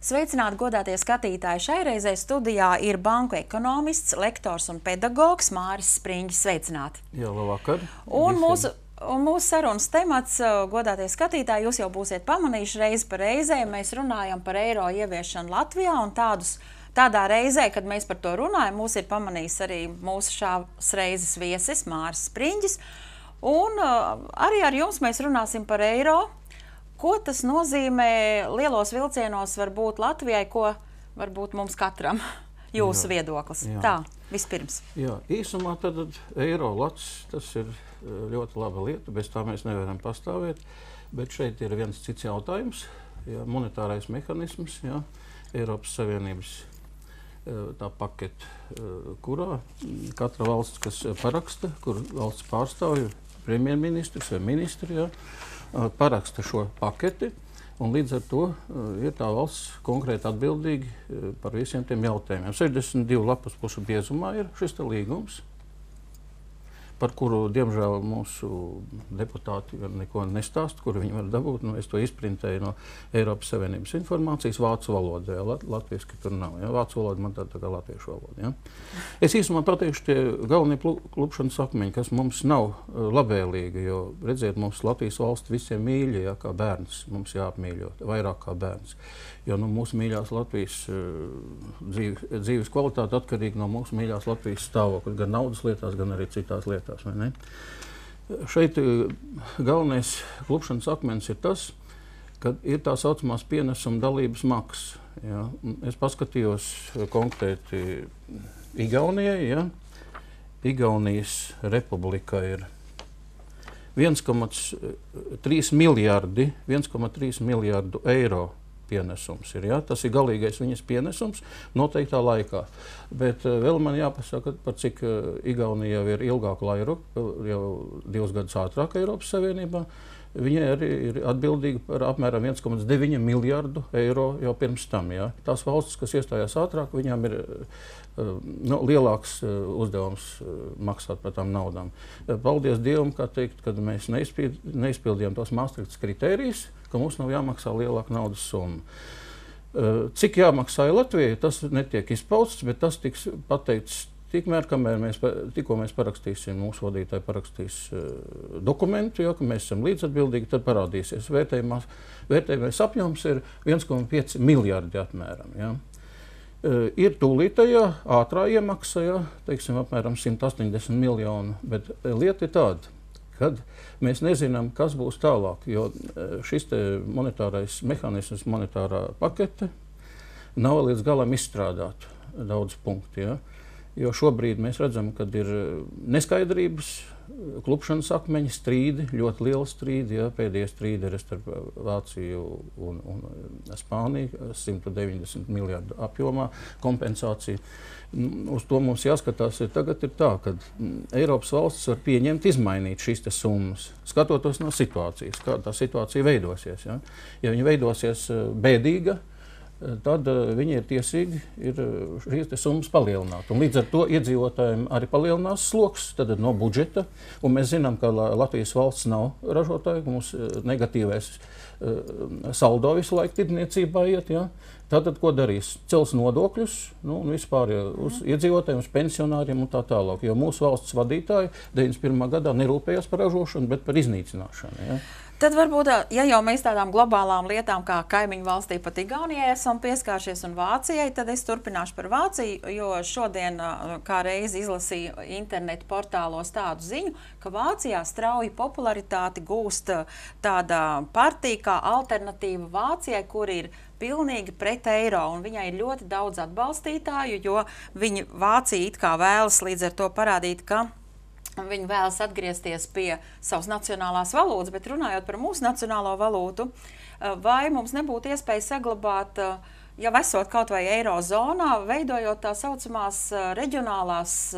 Sveicināti, godātie skatītāji! Šai reizei studijā ir banku ekonomists, lektors un pedagogs Māris Spriņģis. Sveicināti! Jā, labvakar! Un mūsu sarunas temats, godātie skatītāji, jūs jau būsiet pamanījuši reizi pa reizē. Mēs runājam par eiro ieviešanu Latvijā un tādā reizē, kad mēs par to runājam, mūs ir pamanījis arī mūsu šās reizes viesis Māris Spriņģis. Un arī ar jums mēs runāsim par eiro. Ko tas nozīmē lielos vilcienos varbūt Latvijai, ko varbūt mums katram jūsu viedoklis? Jā. Tā, vispirms. Jā, īsumā tad eiro lats, tas ir ļoti laba lieta, bez tā mēs nevaram pastāvēt, bet šeit ir viens cits jautājums, jā, monetārais mehānisms, jā, Eiropas Savienības tā pakete, kurā katra valsts, kas paraksta, kur valsts pārstāvja, premjerministrs vai ministri, jā, paraksta šo paketi, un līdz ar to ir tā valsts konkrēti atbildīga par visiem tiem jautājumiem. 62 lapas pušu biezumā ir šis līgums, par kuru, diemžēl, mūsu deputāti neko nestāst, kur viņi var dabūt. Es to izprintēju no Eiropas Savienības informācijas vācu valodā. Latviešu tur nav. Ja? Vācu valoda man tā kā latviešu valoda. Ja? Es īsumā pateikšu tie galvenie klupšanas akmeņi, kas mums nav labvēlīgi, jo, redziet, mums Latvijas valsts visiem mīļa, ja, kā bērns, mums jāapmīļo, vairāk kā bērns. Jo mūsu mīļās Latvijas dzīves kvalitāte atkarīga no mūsu mīļās Latvijas stāvokļa, gan naudas lietās, gan arī citās lietās. Vai ne? Šeit galvenais klupšanas akmens ir tas, ka ir tā saucamās pienesuma dalības maksas. Ja? Es paskatījos konkrēti Igaunijai. Ja? Igaunijas republika ir 1,3 miljārdu eiro pienesums ir, ja? Tas ir galīgais viņas pienesums noteiktā laikā. Bet vēl man jāpasaka, par cik Igaunija jau ir ilgāku laiku, jau 2 gadus ātrāk Eiropas Savienībā. Viņai arī ir atbildīga par apmēram 1,9 miljārdu eiro jau pirms tam. Ja? Tās valstis, kas iestājās ātrāk, viņām ir lielāks uzdevums maksāt par tām naudām. Paldies Dievam, kā teikt, kad mēs neizpildījām tos Maastrichtas kritērijus, ka mums nav jāmaksā lielāka naudas summa. Cik jāmaksāja Latvijai, tas netiek izpausts, bet tas tiks pateikts tikmēr, kamēr tikko mēs parakstīsim, mūsu vadītāji parakstīs dokumentu, jo, ka mēs esam līdzatbildīgi, tad parādīsies. Vērtējumais apjoms ir 1,5 miljārdi apmēram. Ja. Ir tūlītējā, ātrā iemaksa, ja, teiksim, apmēram 180 miljonu, bet lieta ir tāda, kad mēs nezinām, kas būs tālāk, jo šis monetārais mehānisms, monetārā pakete nav līdz galam izstrādāta daudz punktu. Ja? Jo šobrīd mēs redzam, ka ir neskaidrības, klupšanas akmeņi, strīdi, ļoti liela strīdi. Ja? Pēdējie strīdi ir starp Vāciju un Spāniju, 190 miljardu apjomā kompensācija. Uz to mums jāskatās. Tagad ir tā, ka Eiropas valstis var pieņemt, izmainīt šīs summas, skatoties no situācijas, kā tā situācija veidosies. Ja, ja viņa veidosies bēdīga, tad viņi ir tiesīgi šīs summas palielināt. Un līdz ar to iedzīvotājiem arī palielinās sloks no budžeta. Un mēs zinām, ka Latvijas valsts nav ražotāja, ka mums negatīvais saldo visu laiku tirdzniecībā iet. Ja? Tātad, ko darīs? Cels nodokļus, un vispār uz iedzīvotājiem, uz pensionāriem un tā tālāk. Jo mūsu valsts vadītāji 91. gadā nerūpējās par ražošanu, bet par iznīcināšanu. Ja? Tad varbūt, ja jau mēs tādām globālām lietām kā kaimiņu valstī pat Igaunijai esam pieskāršies un Vācijai, tad es turpināšu par Vāciju, jo šodien kā reizi izlasīju internetu portālos tādu ziņu, ka Vācijā strauji popularitāti gūst tāda partija kā Alternatīva Vācijai, kur ir pilnīgi pret eiro, un viņai ir ļoti daudz atbalstītāju, jo Vācija it kā vēlas līdz ar to parādīt, ka viņi vēlas atgriezties pie savas nacionālās valūtas, bet runājot par mūsu nacionālo valūtu, vai mums nebūtu iespēja saglabāt, ja esot kaut vai eirozonā, veidojot tā saucamās reģionālās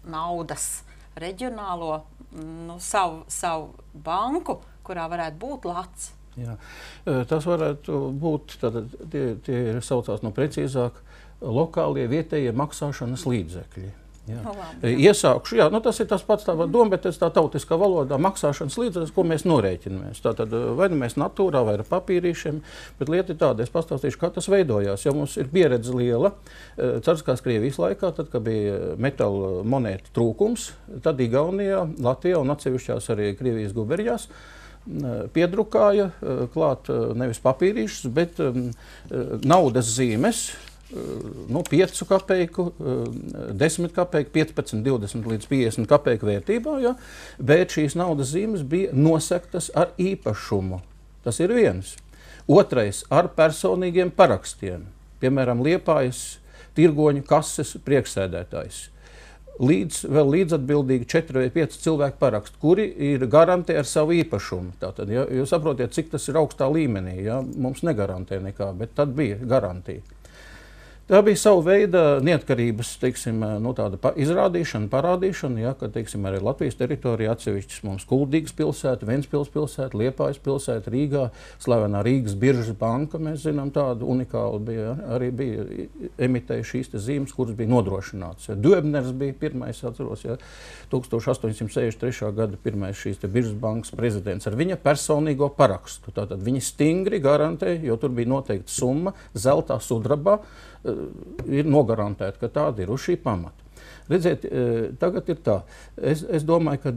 naudas, reģionālo savu banku, kurā varētu būt lats? Jā. Tas varētu būt, tie saucās precīzāk, lokālie vietējie maksāšanas līdzekļi. Iesākšu, tas ir tas pats tā doma, bet tas tā tautiskā valodā maksāšanas līdzekļus, ko mēs norēķinamies. Tātad vai nu mēs natūrā vai ar papīrīšiem, bet lieta ir tāda, es pastāstīšu, kā tas veidojās. Ja mums ir pieredze liela, cariskās Krievijas laikā, tad, kad bija metāla monētu trūkums, tad Igaunijā, Latvijā un atsevišķās arī Krievijas gubernijās piedrukāja klāt nevis papīrīšus, bet naudas zīmes, 5 kapeiku, 10 kapeiku, 15, 20 līdz 50 kapeiku vērtībā, bet šīs naudas zīmes bija nosektas ar īpašumu. Tas ir viens. Otrais ar personīgiem parakstiem, piemēram, Liepājas tirgoņu kases priekšsēdētājs. Vēl līdzatbildīgi 4 vai 5 cilvēku parakstu, kuri ir garantē ar savu īpašumu. Tātad, jūs saprotiet, cik tas ir augstā līmenī. Mums negarantē nekā, bet tad bija garantija. Tā bija sava veida neatkarības, tāda izrādīšana, parādīšana, kad, arī Latvijas teritorijā atsevišķas mums Kuldīgas pilsēta, Ventspils pilsēta, Liepājas pilsēta, Rīgā, slavenā Rīgas biržas banka, mēs zinām tādu unikālu bija, arī bija emitēja šīs zīmes, kuras bija nodrošināts. Duebners bija pirmais, atceros, 1863. gada pirmais šīs biržas bankas prezidents ar viņa personīgo parakstu. Tātad viņi stingri garantēja, jo tur bija noteikta summa, zeltā sudrabā, ir nogarantēta, ka tāda ir uz šī pamata. Redziet, tagad ir tā. Es domāju, ka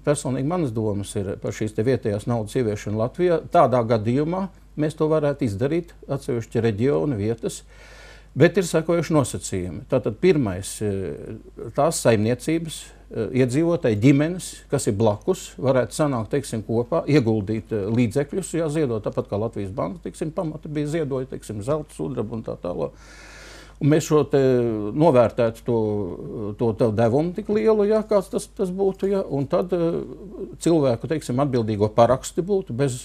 personīgi manas domas ir par šīs vietējās naudas ieviešanu Latvijā. Tādā gadījumā mēs to varētu izdarīt, atsevišķi reģionu vietas, bet ir sekojuši nosacījumi. Tātad pirmais, tās saimniecības, iedzīvotāji ģimenes, kas ir blakus, varētu sanākt, kopā, ieguldīt līdzekļus, ziedot, tāpat kā Latvijas banka, pamata bija ziedoja, zelta, sudraba un tā tālāk. Un mēs šo te novērtētu to devumu tik lielu, kāds tas būtu, un tad cilvēku, atbildīgo paraksti būtu, bez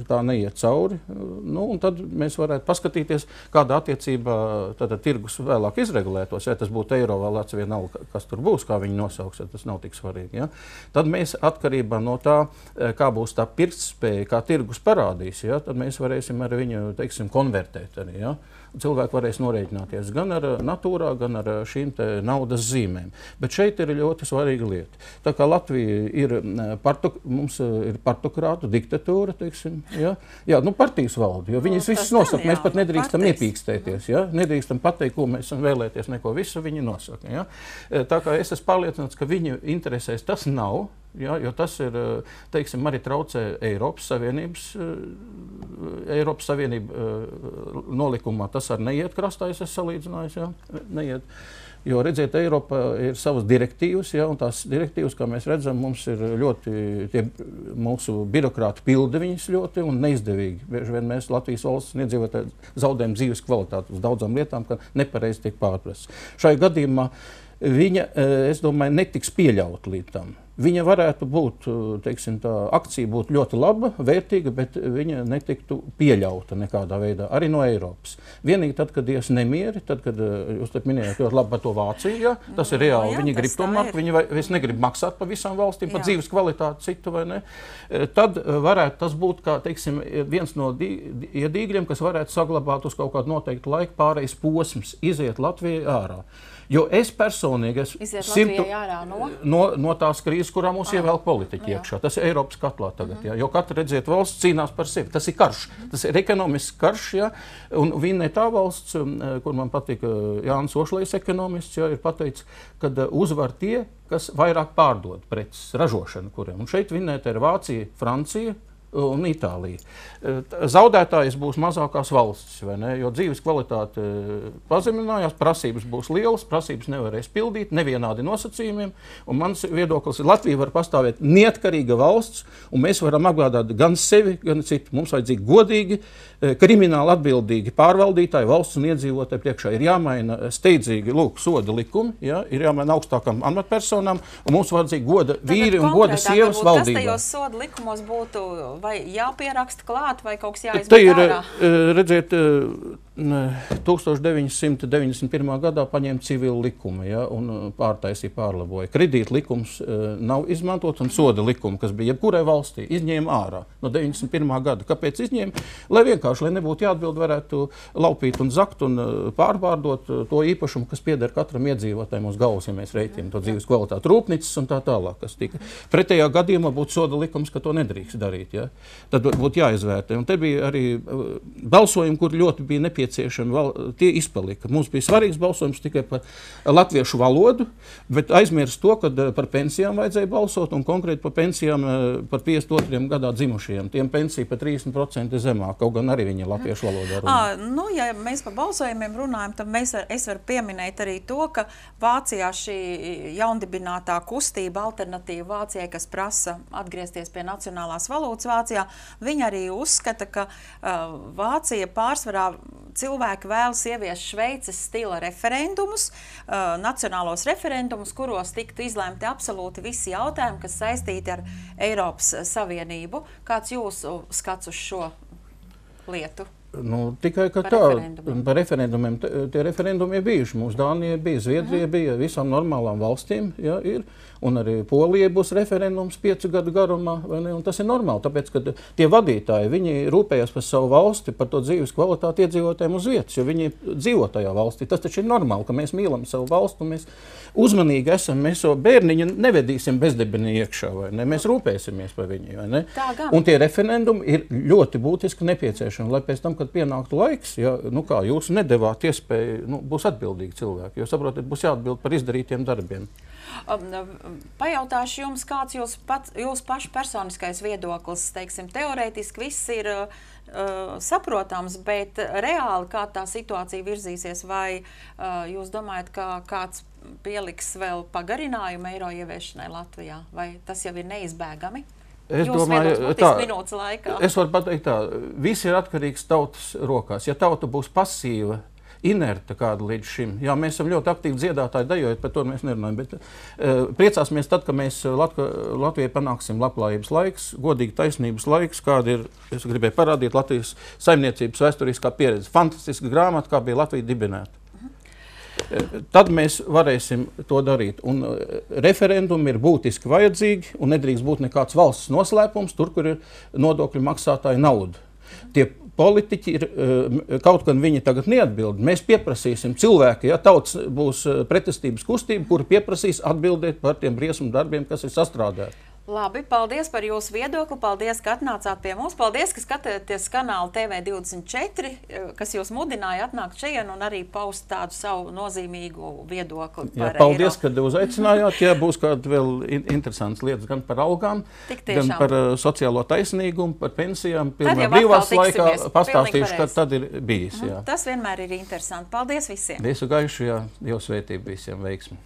tā neiet cauri, un tad mēs varētu paskatīties, kādā attiecībā tātad tirgus vēlāk izregulētos, tas būtu eiro vai lats vienalga, kas tur būs, kā viņi nosauks, tas nav tik svarīgi, Tad mēs atkarībā no tā, kā būs tā pirktspēja, kā tirgus parādīs, tad mēs varēsim ar viņu, konvertēt arī, Cilvēki varēs norēķināties gan ar natūrā, gan ar šīm naudas zīmēm. Bet šeit ir ļoti svarīga lieta. Tā kā Latvija ir, mums ir partokrātu diktatūra, partijas valde, jo viņas visas nosaka, mēs pat nedrīkstam iepīkstēties, nedrīkstam pateikt, ko mēs vēlēties, neko visu viņi nosaka. Tā kā es esmu pārliecināts, ka viņu interesēs tas nav, jo tas ir, arī traucē Eiropas Savienība nolikumā, tas arī neiet krastā, es esmu salīdzinājis, neiet. Jo, redziet, Eiropa ir savas direktīvas, un tās direktīvas, kā mēs redzam, mums ir ļoti, mūsu birokrāti pilda viņas ļoti un neizdevīgi. Bieži vien mēs Latvijas valsts iedzīvotāji zaudējam dzīves kvalitāti uz daudzām lietām, ka nepareizi tiek pārprasts. Šai gadījumā viņa, es domāju, netiks pieļaut līdz tam. Viņa varētu būt, tā akcija būtu ļoti laba, vērtīga, bet viņa netiktu pieļauta nekādā veidā, arī no Eiropas. Vienīgi tad, kad ies nemieri, tad, kad jūs minējāt ļoti labi par to Vāciju, tas ir reāli, viņi grib tomēr, viņi vairs negrib maksāt pa visām valstīm, pa dzīves kvalitāti citu, vai ne? Tad varētu tas būt, kā, viens no iedīgļiem, kas varētu saglabāt uz kaut kādu noteiktu laiku pārējais posms, iziet Latvijai ārā. Jo es personīgi no tās krīzes, kurā mums ievēl politiķi iekšā. Tas ir Eiropas katlā tagad. Jo katra, redziet, valsts cīnās par sevi. Tas ir karš. Tas ir ekonomisks karš. Un viena tā valsts, kur man patīk Jānis Ošlejs ekonomists, ir pateicis, ka uzvar tie, kas vairāk pārdod preces ražošanu kuriem. Un šeit vinnēta ir Vācija, Francija un Itālija. Zaudētājs būs mazākās valstis, vai ne? Jo dzīves kvalitāte pazeminājās, prasības būs lielas, prasības nevarēs pildīt, nevienādi nosacījumiem, un mans viedoklis ir, Latvija var pastāvēt neatkarīga valsts, un mēs varam apgādāt gan sevi, gan citu. Mums vajadzīgi godīgi, krimināli atbildīgi pārvaldītāji, valsts un iedzīvotāji priekšā ir jāmaina steidzīgi, soda likumi, ir jāmaina augstākām amatpersonām, un mums vajadzīgi goda vīri un goda sievas valdībā. Kas tajos soda likumos būtu vai jāpieraksta klāt, vai kaut kas jāizmet ārā? Redziet, 1991. gadā paņēma civilu likumu, ja, un pārtaisīja, pārlaboja. Kredīta likums nav izmantot, un soda likumu, kas bija jebkurai valstī, izņēma ārā no 91. gada. Kāpēc izņēma? Lai vienkārši, lai nebūtu jāatbild, varētu laupīt un zakt un pārvārdot to īpašumu, kas pieder katram iedzīvotājiem uz galvas, ja mēs reiķinām to dzīves kvalitāti, rūpnīcas un tā tālāk, kas tika. Pretējā gadījumā būtu soda likums, ka to nedrīkst darīt. Ja. Tad būtu jāizvērtē. Un te bija arī balsojumi, kur ļoti bija nepieciešami, tie izpalika. Mums bija svarīgs balsojums tikai par latviešu valodu, bet aizmirst to, ka par pensijām vajadzēja balsot, un konkrēti par pensijām par 52. gadā dzimušajiem. Tiem pensija par 30% zemāk, kaut gan arī viņi latviešu valodā runā. Ja mēs par balsojumiem runājam, tad es varu pieminēt arī to, ka Vācijā šī jaundibinātā kustība alternatīva Vācijai, kas prasa atgriezties pie nacionālās valūtas Vācijā, viņi arī uzskata, ka Vācija pārsvarā cilvēki vēlas ieviest Šveices stila referendumus, nacionālos referendumus, kuros tiktu izlēmti absolūti visi jautājumi, kas saistīti ar Eiropas Savienību. Kāds jūsu skats uz šo lietu? Tikai ka par referendumiem. Tie referendumi ir bijuši. Mums Dānija bija, Zviedrija bija, visām normālām valstīm ir. Un arī Polijai būs referendums 5 gadu garumā, vai ne? Un tas ir normāli, tāpēc, ka tie vadītāji, viņi rūpējas par savu valsti, par to dzīves kvalitāti iedzīvotājiem uz vietas, jo viņi dzīvo tajā valstī. Tas taču ir normāli, ka mēs mīlam savu valstu, un mēs uzmanīgi esam, mēs savu bērniņu nevedīsim bezdebenī iekšā, vai ne? Mēs rūpēsimies par viņu, vai ne? Un tie referendumi ir ļoti būtiski nepieciešami, lai pēc tam, kad pienāktu laiks, ja, jūs nedevāt iespēju, būs atbildīgi cilvēki, jo saprotat, būs jāatbild par izdarītiem darbiem. Pajautāšu jums, kāds jūs pašu personiskais viedoklis, teiksim, teorētiski viss ir saprotams, bet reāli kā tā situācija virzīsies, vai jūs domājat, ka kāds pieliks vēl pagarinājumu eiro ieviešanai Latvijā, vai tas jau ir neizbēgami? Es domāju, es varu pateikt tā, viss ir atkarīgs tautas rokās. Ja tauta būs pasīva, inerta kāda līdz šim. Jā, mēs esam ļoti aktīvi dziedātāji, dejojot, par to mēs nerunājam, bet priecāsimies tad, ka mēs Latvijai panāksim labklājības laiks, godīgi taisnības laiks, kāda ir, es gribēju parādīt, Latvijas saimniecības vēsturiskā pieredze. Fantastiska grāmata, kā bija Latvija dibināta. Tad mēs varēsim to darīt. Un referendumi ir būtiski vajadzīgi un nedrīkst būt nekāds valsts noslēpums, tur, kur ir nodokļu maksātāju nauda. Tie politiķi ir, kaut gan viņi tagad neatbild, mēs pieprasīsim cilvēki, ja tauts būs pretestības kustība, kuri pieprasīs atbildēt par tiem briesmu darbiem, kas ir sastrādēti. Labi, paldies par jūsu viedokli, paldies, ka atnācāt pie mums, paldies, ka skatījāties kanālu TV24, kas jūs mudināja atnākt šeit un arī paust tādu savu nozīmīgu viedokli par eiro. Paldies, ka uzaicinājāt, ja būs kāda vēl interesants lietas gan par algām, gan par sociālo taisnīgumu, par pensijām, pilnā brīvās laikā pastāstīšu, kad tad ir bijis. Jā. Tas vienmēr ir interesanti. Paldies visiem! Visu gaišu, jā, Dievs svētību visiem, veiksmi!